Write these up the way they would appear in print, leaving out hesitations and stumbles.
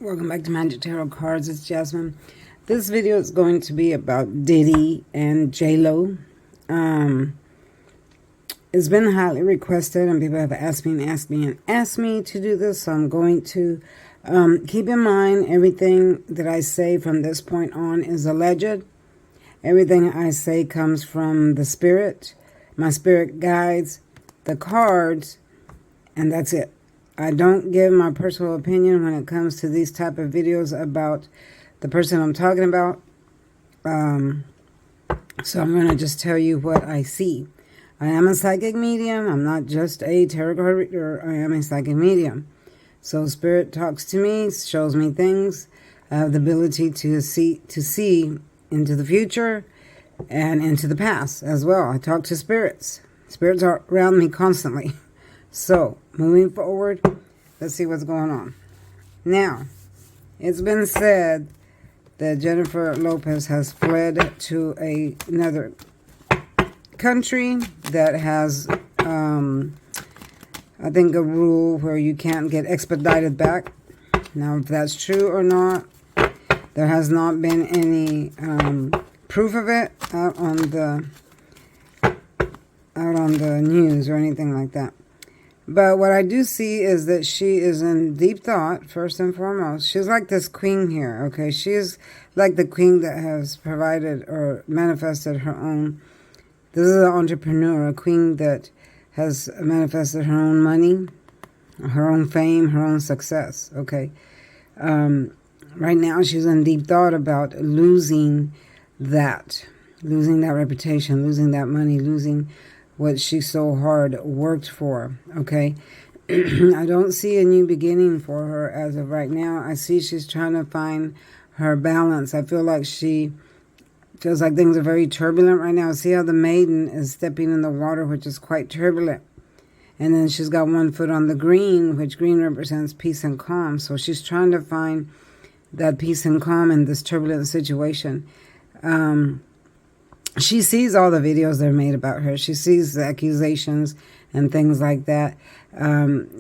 Welcome back to Magic Tarot Cards. It's Jasmine. This video is going to be about Diddy and J-Lo. It's been highly requested, and people have asked me to do this. So I'm going to keep in mind everything that I say from this point on is alleged. Everything I say comes from the spirit, my spirit guides, the cards, and that's it. I don't give my personal opinion when it comes to these type of videos about the person I'm talking about. So I'm going to just tell you what I see. I am a psychic medium. I'm not just a tarot card reader. I am a psychic medium. So spirit talks to me, shows me things. I have the ability to see into the future and into the past as well. I talk to spirits. Spirits are around me constantly. So, moving forward, let's see what's going on. Now, it's been said that Jennifer Lopez has fled to another country that has, I think, a rule where you can't get expedited back. Now, if that's true or not, there has not been any proof of it out on the news or anything like that. But what I do see is that she is in deep thought, first and foremost. She's like this queen here, okay? She is like the queen that has provided or manifested her own. This is an entrepreneur, a queen that has manifested her own money, her own fame, her own success, okay? Right now she's in deep thought about losing that reputation, losing that money, losing what she so hard worked for, okay? I don't see a new beginning for her as of right now. I see she's trying to find her balance. I feel like she feels like things are very turbulent right now. See how the maiden is stepping in the water, which is quite turbulent. And then she's got one foot on the green, which green represents peace and calm. So she's trying to find that peace and calm in this turbulent situation. She sees all the videos that are made about her. She sees the accusations and things like that.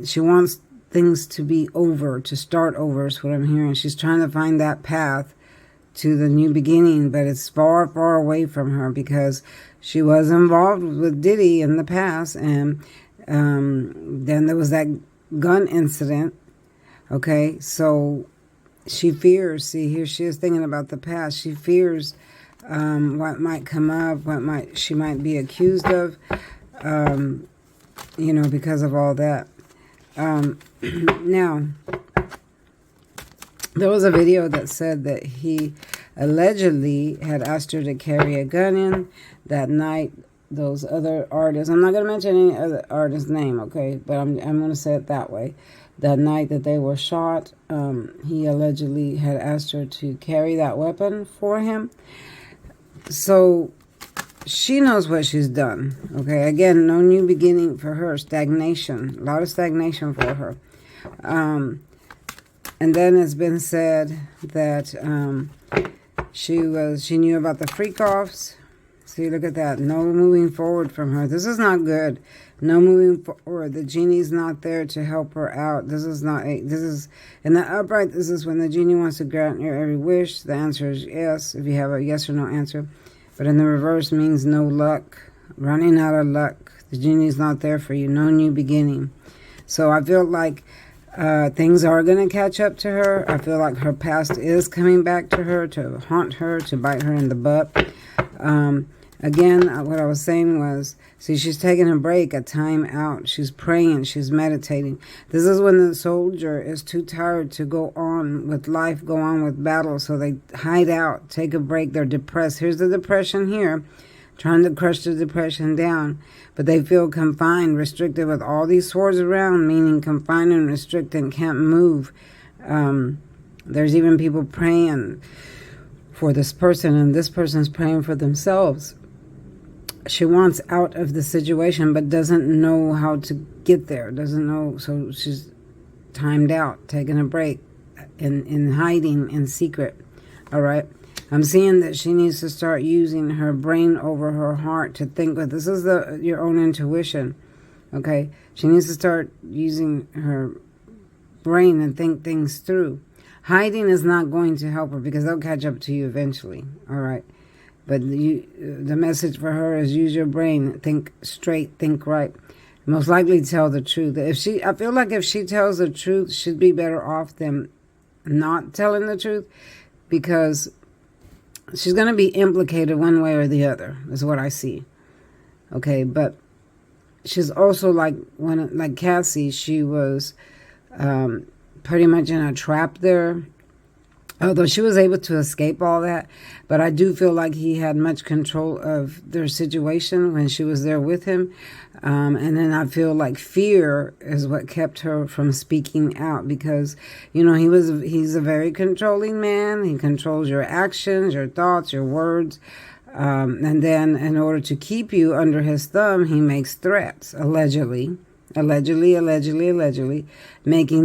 She wants things to be over, to start over is what I'm hearing. She's trying to find that path to the new beginning, but it's far, far away from her because she was involved with Diddy in the past, and then there was that gun incident, okay? So she fears, see, here she is thinking about the past. She fears what might come up, she might be accused of, because of all that. Now, there was a video that said that he allegedly had asked her to carry a gun in that night. Those other artists, I'm not going to mention any other artist's name, okay, but I'm going to say it that way. That night that they were shot, he allegedly had asked her to carry that weapon for him. So she knows what she's done, okay? Again, no new beginning for her. Stagnation. A lot of stagnation for her. And then it's been said that she knew about the freak-offs. See, look at that. No moving forward from her. This is not good. No moving forward. The genie's not there to help her out. This is in the upright, this is when the genie wants to grant your every wish. The answer is yes, if you have a yes or no answer. But in the reverse means no luck. Running out of luck. The genie's not there for you. No new beginning. So I feel like things are going to catch up to her. I feel like her past is coming back to her, to haunt her, to bite her in the butt. Again, what I was saying was, see, she's taking a break, a time out. She's praying. She's meditating. This is when the soldier is too tired to go on with life, go on with battle. So they hide out, take a break. They're depressed. Here's the depression here, trying to crush the depression down. But they feel confined, restricted with all these swords around, meaning confined and restricted, can't move. There's even people praying for this person, and this person's praying for themselves. She wants out of the situation, but doesn't know how to get there. Doesn't know, so she's timed out, taking a break, in hiding, in secret. All right? I'm seeing that she needs to start using her brain over her heart to think with. This is your own intuition. Okay? She needs to start using her brain and think things through. Hiding is not going to help her because they'll catch up to you eventually. All right. But the message for her is use your brain, think straight, think right. Most likely tell the truth. I feel like if she tells the truth, she'd be better off than not telling the truth, because she's going to be implicated one way or the other, is what I see. Okay, but she's also like Cassie, she was pretty much in a trap there. Although she was able to escape all that, but I do feel like he had much control of their situation when she was there with him. And then I feel like fear is what kept her from speaking out, because, he's a very controlling man. He controls your actions, your thoughts, your words. And then in order to keep you under his thumb, he makes threats, allegedly, making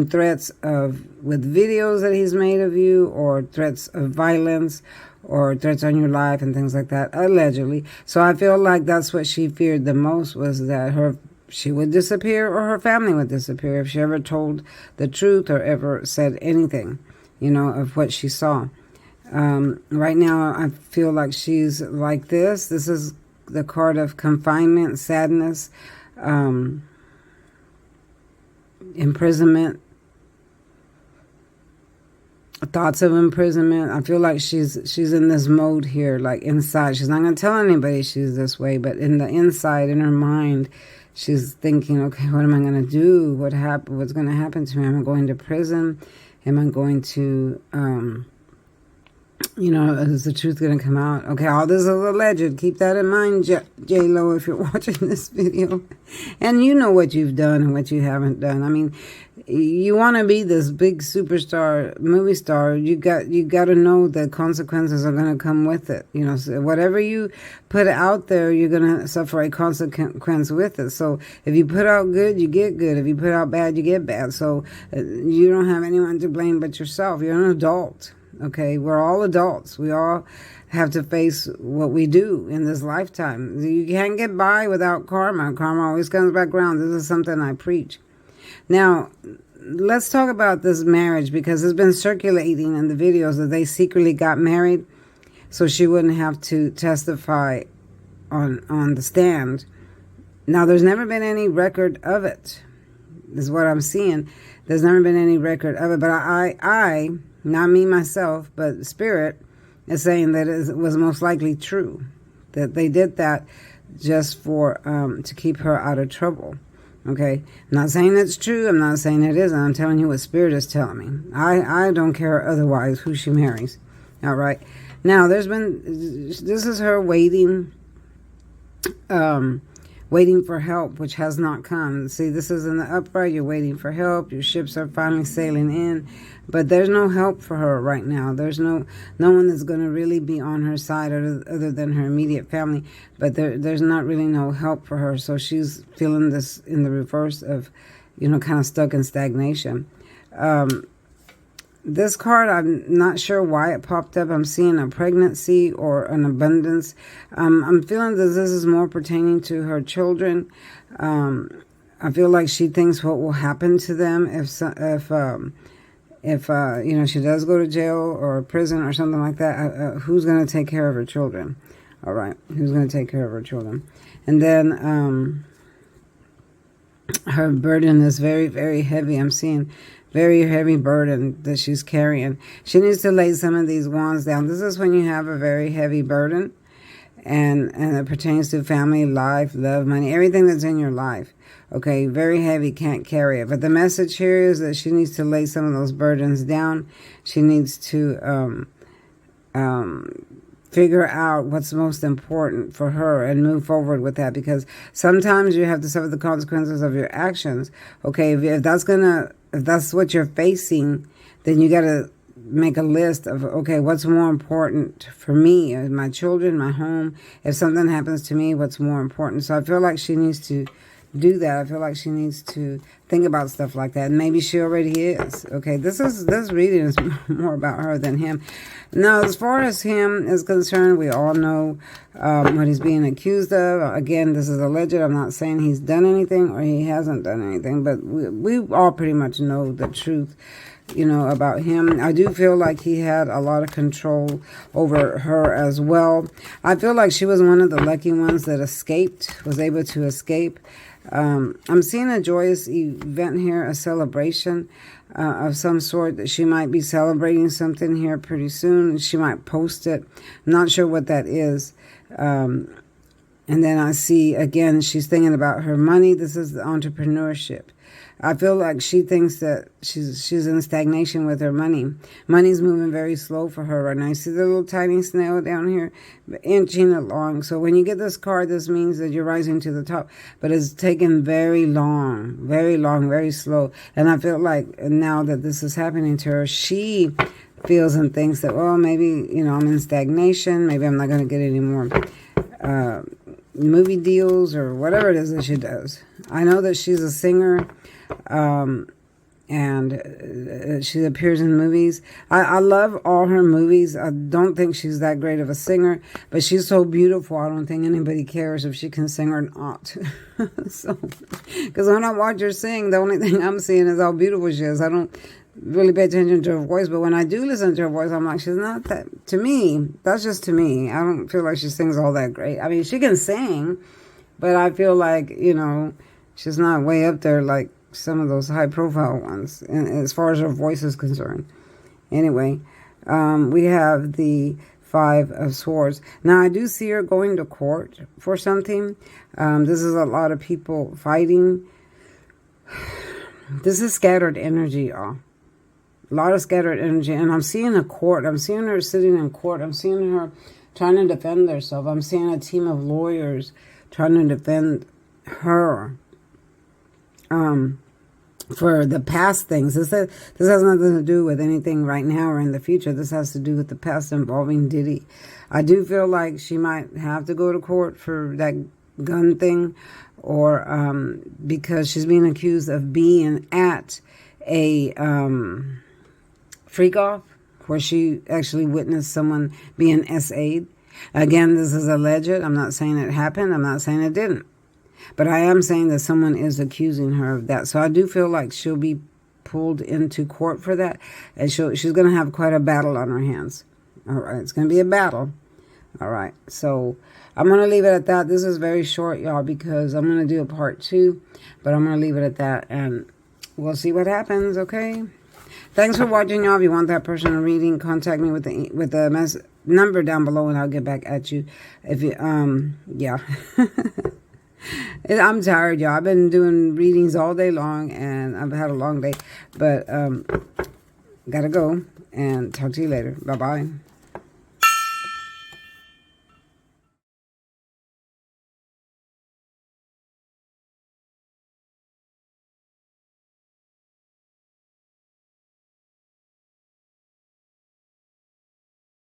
threats with videos that he's made of you, or threats of violence, or threats on your life and things like that, allegedly. So I feel like that's what she feared the most, was that she would disappear, or her family would disappear if she ever told the truth or ever said anything, of what she saw. Right now, I feel like she's like this. This is the card of confinement, sadness, imprisonment, thoughts of imprisonment. I feel like she's in this mode here, like inside. She's not going to tell anybody she's this way, but in the inside, in her mind, she's thinking, okay, what am I going to do? What's going to happen to me? Am I going to prison? Am I going to, is the truth going to come out? Okay, all this is alleged. Keep that in mind, J-Lo, if you're watching this video. And you know what you've done and what you haven't done. I mean, you want to be this big superstar, movie star. You got to know the consequences are going to come with it. So whatever you put out there, you're going to suffer a consequence with it. So if you put out good, you get good. If you put out bad, you get bad. So you don't have anyone to blame but yourself. You're an adult. Okay, we're all adults. We all have to face what we do in this lifetime. You can't get by without karma. Karma always comes back around. This is something I preach. Now, let's talk about this marriage, because it's been circulating in the videos that they secretly got married so she wouldn't have to testify on the stand. Now, there's never been any record of it, is what I'm seeing. There's never been any record of it, but I not me myself, but Spirit is saying that it was most likely true, that they did that just for to keep her out of trouble. Okay, I'm not saying it's true. I'm not saying it isn't. I'm telling you what Spirit is telling me. I don't care otherwise who she marries. All right. Now this is her waiting for help, which has not come. See, this is in the upright. You're waiting for help. Your ships are finally sailing in, but there's no help for her right now. There's no one that's going to really be on her side other than her immediate family. But there's not really no help for her. So she's feeling this in the reverse of, kind of stuck in stagnation. This card, I'm not sure why it popped up. I'm seeing a pregnancy or an abundance. I'm feeling that this is more pertaining to her children. I feel like she thinks what will happen to them if she does go to jail or prison or something like that. Who's going to take care of her children? All right, who's going to take care of her children? And then her burden is very, very heavy. I'm seeing very heavy burden that she's carrying. She needs to lay some of these wands down. This is when you have a very heavy burden, and it pertains to family, life, love, money, everything that's in your life. Okay, very heavy, can't carry it. But the message here is that she needs to lay some of those burdens down. She needs to figure out what's most important for her and move forward with that, because sometimes you have to suffer the consequences of your actions. Okay, if that's what you're facing, then you got to make a list of, okay, what's more important for me, my children, my home. If something happens to me, what's more important? So I feel like she needs to do that. I feel like she needs to think about stuff like that. And maybe she already is. Okay, this reading is more about her than him. Now, as far as him is concerned, we all know what he's being accused of. Again, this is alleged. I'm not saying he's done anything or he hasn't done anything, but we all pretty much know the truth. about him. I do feel like he had a lot of control over her as well. I feel like she was one of the lucky ones that was able to escape. I'm seeing a joyous event here, a celebration of some sort, that she might be celebrating something here pretty soon. She might post it. I'm not sure what that is. And then I see, again, she's thinking about her money. This is the entrepreneurship. I feel like she thinks that she's in stagnation with her money. Money's moving very slow for her right now. You see the little tiny snail down here inching along. So when you get this card, this means that you're rising to the top. But it's taken very long, very slow. And I feel like now that this is happening to her, she feels and thinks that, well, maybe, I'm in stagnation. Maybe I'm not going to get any more movie deals or whatever it is that she does. I know that she's a singer. And she appears in movies. I love all her movies. I don't think she's that great of a singer, but she's so beautiful. I don't think anybody cares if she can sing or not. So, because when I watch her sing, the only thing I'm seeing is how beautiful she is. I don't really pay attention to her voice, but when I do listen to her voice, I'm like, she's not that, to me, that's just to me. I don't feel like she sings all that great. I mean, she can sing, but I feel like, she's not way up there like some of those high-profile ones, and as far as her voice is concerned. Anyway, we have the Five of Swords. Now, I do see her going to court for something. This is a lot of people fighting. This is scattered energy, y'all. A lot of scattered energy. And I'm seeing a court. I'm seeing her sitting in court. I'm seeing her trying to defend herself. I'm seeing a team of lawyers trying to defend her. For the past things. This has nothing to do with anything right now or in the future. This has to do with the past involving Diddy. I do feel like she might have to go to court for that gun thing, or because she's being accused of being at a freak-off where she actually witnessed someone being SA'd. Again, this is alleged. I'm not saying it happened. I'm not saying it didn't. But I am saying that someone is accusing her of that. So I do feel like she'll be pulled into court for that. And she's going to have quite a battle on her hands. All right. It's going to be a battle. All right. So I'm going to leave it at that. This is very short, y'all, because I'm going to do a part 2. But I'm going to leave it at that. And we'll see what happens, okay? Thanks for watching, y'all. If you want that personal reading, contact me with the number down below, and I'll get back at you. If you, yeah. I'm tired, y'all. I've been doing readings all day long, and I've had a long day. But gotta go, and talk to you later. Bye-bye.